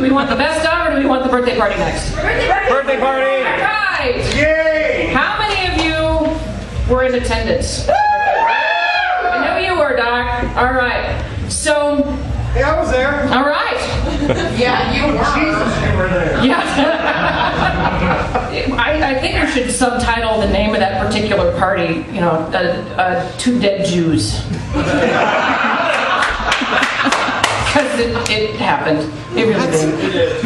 we want the best of, or do we want the birthday party next? Birthday party! All right. Yay! How many of you were in attendance? I know you were, Doc. All right. So. Hey, I was there. All right. Yeah, you were. Jesus, you were there. Yeah. I think we should subtitle the name of that particular party, you know, Two Dead Jews. Because it happened. It really did.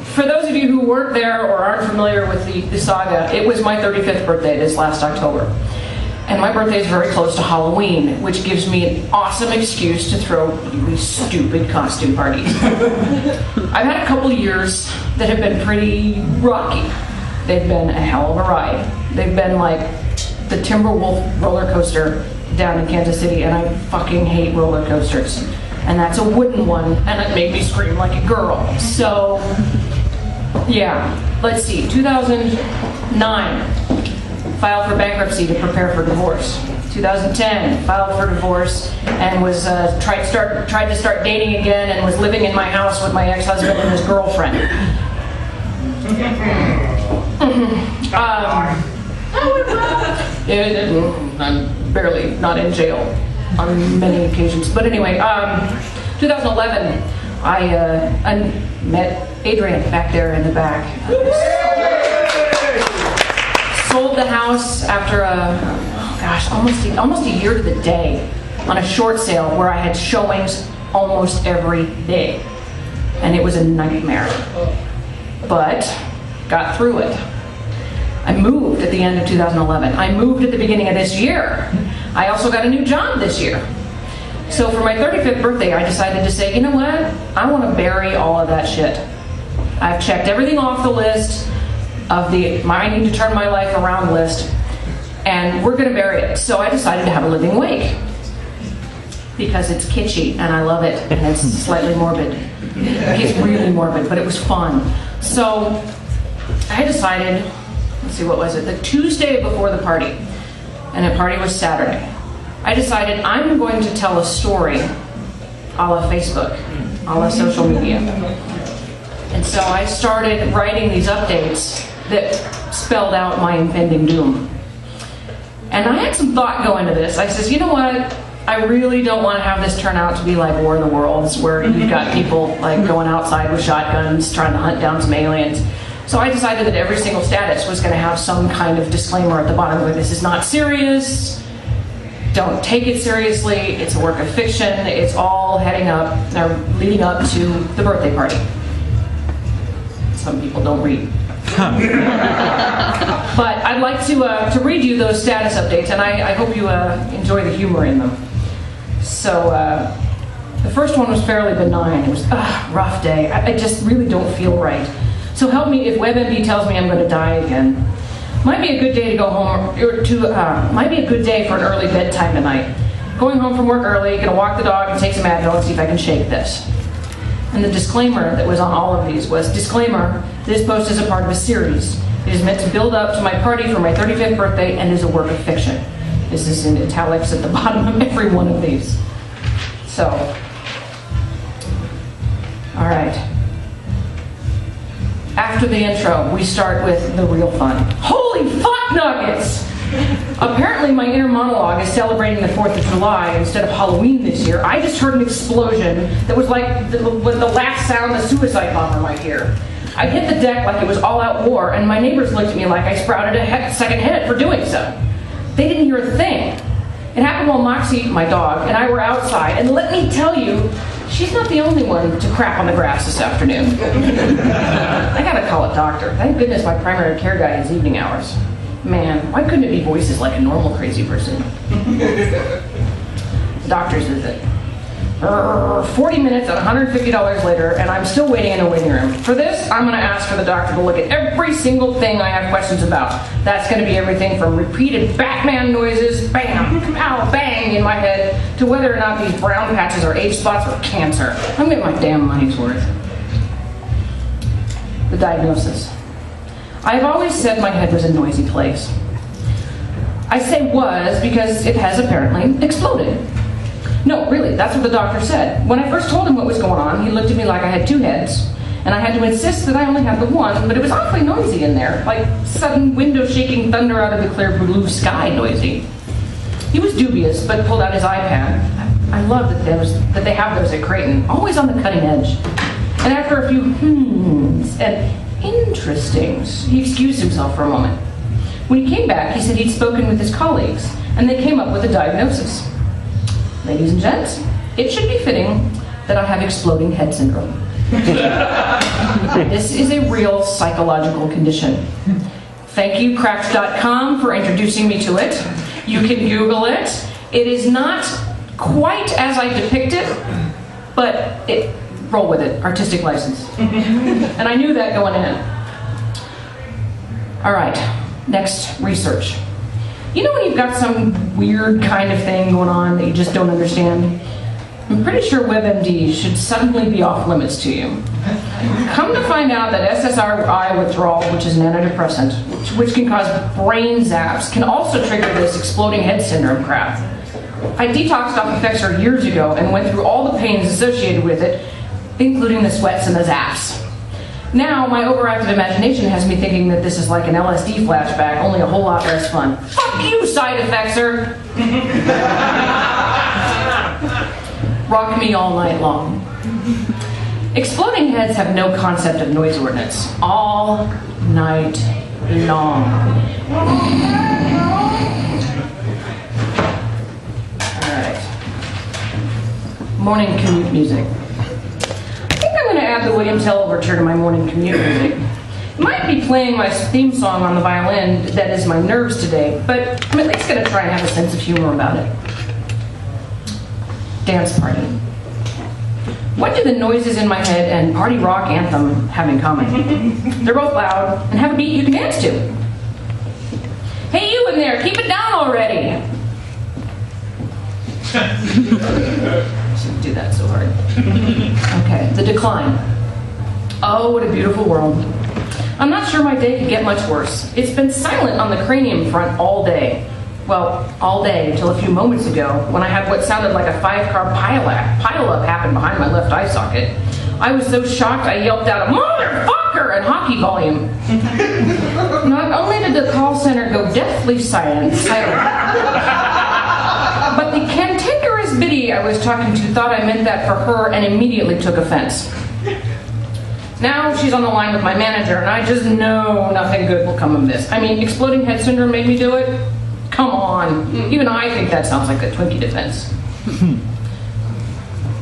For those of you who weren't there or aren't familiar with the saga, it was my 35th birthday this last October. And my birthday is very close to Halloween, which gives me an awesome excuse to throw really stupid costume parties. I've had a couple years that have been pretty rocky. They've been a hell of a ride. They've been like the Timberwolf roller coaster down in Kansas City, and I fucking hate roller coasters. And that's a wooden one, and it made me scream like a girl. So, yeah, let's see, 2009. Filed for bankruptcy to prepare for divorce. 2010, filed for divorce and was tried to start dating again and was living in my house with my ex-husband and his girlfriend. I'm barely not in jail on many occasions, but anyway, 2011, I met Adrian back there in the back. Sold the house after almost a year to the day on a short sale where I had showings almost every day. And it was a nightmare. But got through it. I moved at the end of 2011. I moved at the beginning of this year. I also got a new job this year. So for my 35th birthday, I decided to say, you know what? I want to bury all of that shit. I've checked everything off the list of the I need to turn my life around list, and we're going to bury it. So I decided to have a living wake because it's kitschy and I love it, and it's slightly morbid. It's really morbid, but it was fun. So I decided, let's see, what was it? The Tuesday before the party, and the party was Saturday. I decided I'm going to tell a story a la Facebook, a la social media. And so I started writing these updates that spelled out my impending doom. And I had some thought go into this. I says, you know what? I really don't want to have this turn out to be like War of the Worlds, where you've got people like going outside with shotguns trying to hunt down some aliens. So I decided that every single status was going to have some kind of disclaimer at the bottom where this is not serious, don't take it seriously, it's a work of fiction, it's all heading up, or leading up to the birthday party. Some people don't read. But I'd like to read you those status updates, and I hope you enjoy the humor in them. So the first one was fairly benign. It was a rough day. I just really don't feel right. So help me if WebMD tells me I'm going to die again. Might be a good day to go home, might be a good day for an early bedtime tonight. Going home from work early, gonna walk the dog and take some Advil and see if I can shake this. And the disclaimer that was on all of these was, disclaimer, this post is a part of a series. It is meant to build up to my party for my 35th birthday and is a work of fiction. This is in italics at the bottom of every one of these. So, all right. After the intro, we start with the real fun. Holy fuck nuggets! Apparently my inner monologue is celebrating the 4th of July instead of Halloween this year. I just heard an explosion that was like the last sound a suicide bomber might hear. I hit the deck like it was all-out war, and my neighbors looked at me like I sprouted a second head for doing so. They didn't hear a thing. It happened while Moxie, my dog, and I were outside, and let me tell you, she's not the only one to crap on the grass this afternoon. I gotta call a doctor. Thank goodness my primary care guy has evening hours. Man, why couldn't it be voices like a normal crazy person? Doctor's visit. 40 minutes and $150 later, and I'm still waiting in the waiting room. For this, I'm going to ask for the doctor to look at every single thing I have questions about. That's going to be everything from repeated Batman noises, bam, pow, bang in my head, to whether or not these brown patches are age spots or cancer. I'm getting my damn money's worth. The diagnosis. I've always said my head was a noisy place. I say was because it has apparently exploded. No, really, that's what the doctor said. When I first told him what was going on, he looked at me like I had two heads, and I had to insist that I only had the one, but it was awfully noisy in there, like sudden window-shaking thunder out of the clear blue sky noisy. He was dubious, but pulled out his iPad. I love that they have those at Creighton, always on the cutting edge. And after a few hmms and interestings, he excused himself for a moment. When he came back, he said he'd spoken with his colleagues, and they came up with a diagnosis. Ladies and gents, it should be fitting that I have exploding head syndrome. This is a real psychological condition. Thank you, Cracked.com, for introducing me to it. You can Google it. It is not quite as I depict it, but roll with it, artistic license. And I knew that going in. All right, next, research. You know when you've got some weird kind of thing going on that you just don't understand? I'm pretty sure WebMD should suddenly be off limits to you. Come to find out that SSRI withdrawal, which is an antidepressant, which can cause brain zaps, can also trigger this exploding head syndrome crap. I detoxed off Effexor years ago and went through all the pains associated with it, including the sweats and the zaps. Now, my overactive imagination has me thinking that this is like an LSD flashback, only a whole lot less fun. Fuck you, side Effexor! Rock me all night long. Exploding heads have no concept of noise ordinance. All night long. Alright. Morning commute music. I'm going to add the William Tell Overture to my morning commute music. It might be playing my theme song on the violin that is my nerves today, but I'm at least going to try and have a sense of humor about it. Dance party. What do the noises in my head and party rock anthem have in common? They're both loud and have a beat you can dance to. Hey, you in there, keep it down already. Shouldn't do that so hard. Okay, the decline. Oh, what a beautiful world. I'm not sure my day could get much worse. It's been silent on the cranium front all day. Well, all day until a few moments ago when I had what sounded like a 5-car pile-up happen behind my left eye socket. I was so shocked I yelped out, "Motherfucker!" in hockey volume. Not only did the call center go deathly silent, but the cantankerous biddy I was talking to thought I meant that for her and immediately took offense. Now she's on the line with my manager, and I just know nothing good will come of this. I mean, exploding head syndrome made me do it? Come on. Even I think that sounds like a Twinkie defense.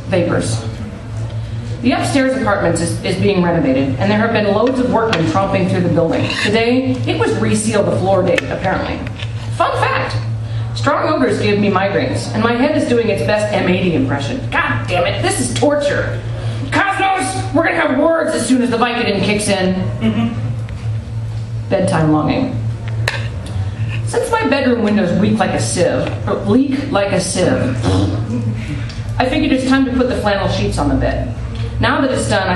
Vapors. The upstairs apartments is being renovated, and there have been loads of workmen tromping through the building. Today, it was reseal the floor day, apparently. Fun fact. Strong odors give me migraines, and my head is doing its best M80 impression. God damn it, this is torture. Cosmos, we're gonna have words as soon as the Vicodin kicks in. Bedtime longing. Since my bedroom windows leak like a sieve, I figured it's time to put the flannel sheets on the bed. Now that it's done,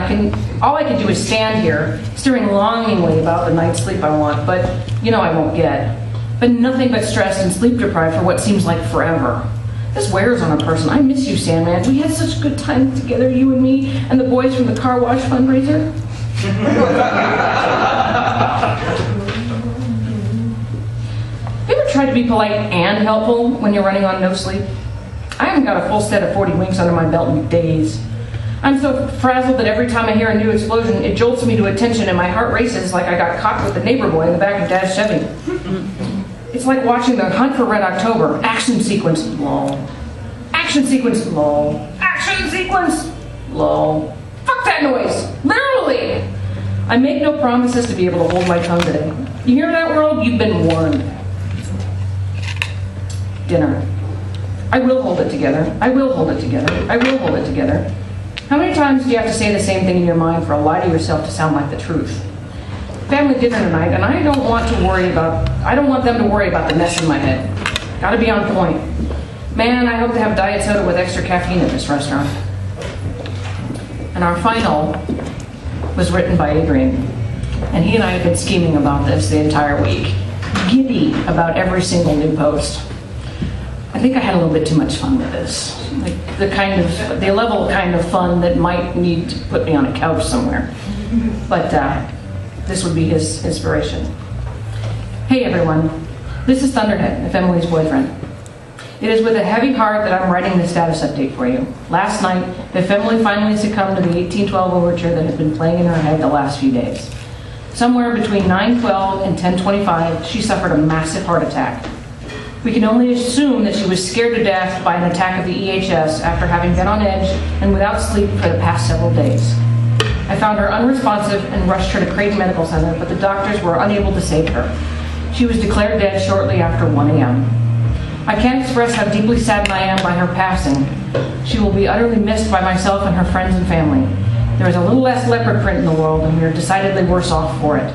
all I can do is stand here, staring longingly about the night's sleep I want, but you know I won't get. But nothing but stressed and sleep deprived for what seems like forever. This wears on a person. I miss you, Sandman. We had such good times together, you and me, and the boys from the car wash fundraiser. You ever tried to be polite and helpful when you're running on no sleep? I haven't got a full set of 40 winks under my belt in days. I'm so frazzled that every time I hear a new explosion, it jolts me to attention and my heart races like I got caught with the neighbor boy in the back of Dad's Chevy. It's like watching the Hunt for Red October. Action sequence, lol. Action sequence, lol. Action sequence, lol. Fuck that noise, literally. I make no promises to be able to hold my tongue today. You hear that, world? You've been warned. Dinner. I will hold it together. I will hold it together. I will hold it together. How many times do you have to say the same thing in your mind for a lie to yourself to sound like the truth? Family dinner tonight, and I don't want them to worry about the mess in my head. Gotta be on point. Man, I hope to have diet soda with extra caffeine at this restaurant. And our final was written by Adrian. And he and I have been scheming about this the entire week. Giddy about every single new post. I think I had a little bit too much fun with this. Like the level kind of fun that might need to put me on a couch somewhere. But this would be his inspiration. Hey everyone, this is Thunderhead, Ephemily's boyfriend. It is with a heavy heart that I'm writing this status update for you. Last night, Ephemily finally succumbed to the 1812 overture that had been playing in her head the last few days. Somewhere between 9:12 and 10:25, she suffered a massive heart attack. We can only assume that she was scared to death by an attack of the EHS after having been on edge and without sleep for the past several days. I found her unresponsive and rushed her to Creighton Medical Center, but the doctors were unable to save her. She was declared dead shortly after 1 a.m. I can't express how deeply saddened I am by her passing. She will be utterly missed by myself and her friends and family. There is a little less leopard print in the world, and we are decidedly worse off for it.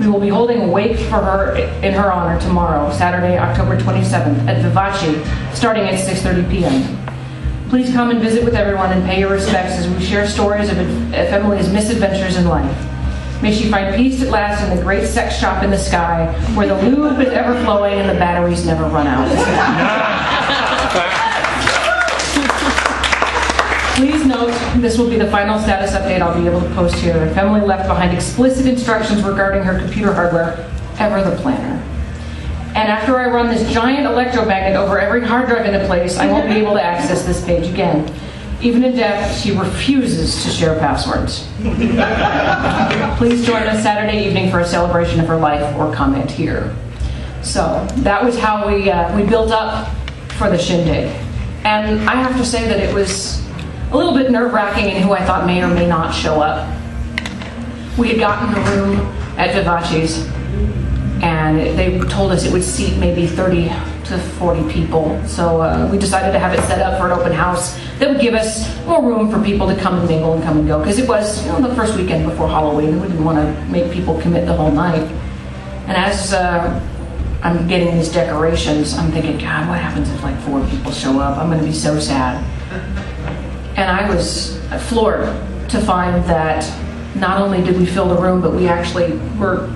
We will be holding a wake for her in her honor tomorrow, Saturday, October 27th, at Vivace, starting at 6:30 p.m. Please come and visit with everyone and pay your respects as we share stories of Ephemily's misadventures in life. May she find peace at last in the great sex shop in the sky, where the lube is ever flowing and the batteries never run out. Please note, this will be the final status update I'll be able to post here. Ephemily left behind explicit instructions regarding her computer hardware, ever the planner. And after I run this giant electromagnet over every hard drive in the place, I won't be able to access this page again. Even in death, she refuses to share passwords. Please join us Saturday evening for a celebration of her life or comment here. So that was how we built up for the shindig. And I have to say that it was a little bit nerve-wracking in who I thought may or may not show up. We had gotten a room at Vivace's, and they told us it would seat maybe 30 to 40 people. So we decided to have it set up for an open house that would give us more room for people to come and mingle and come and go. Because it was, the first weekend before Halloween. We didn't want to make people commit the whole night. And as I'm getting these decorations, I'm thinking, God, what happens if like 4 people show up? I'm going to be so sad. And I was floored to find that not only did we fill the room, but we actually were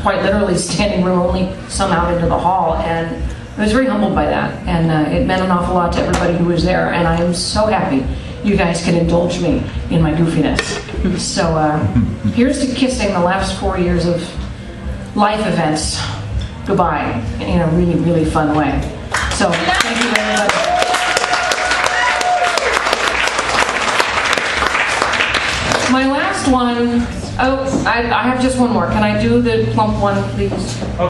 quite literally standing room only some out into the hall. And I was very humbled by that. And it meant an awful lot to everybody who was there. And I am so happy you guys can indulge me in my goofiness. So here's to kissing the last 4 years of life events goodbye in a really, really fun way. So thank you very much. My last one, I have just one more. Can I do the plump one, please?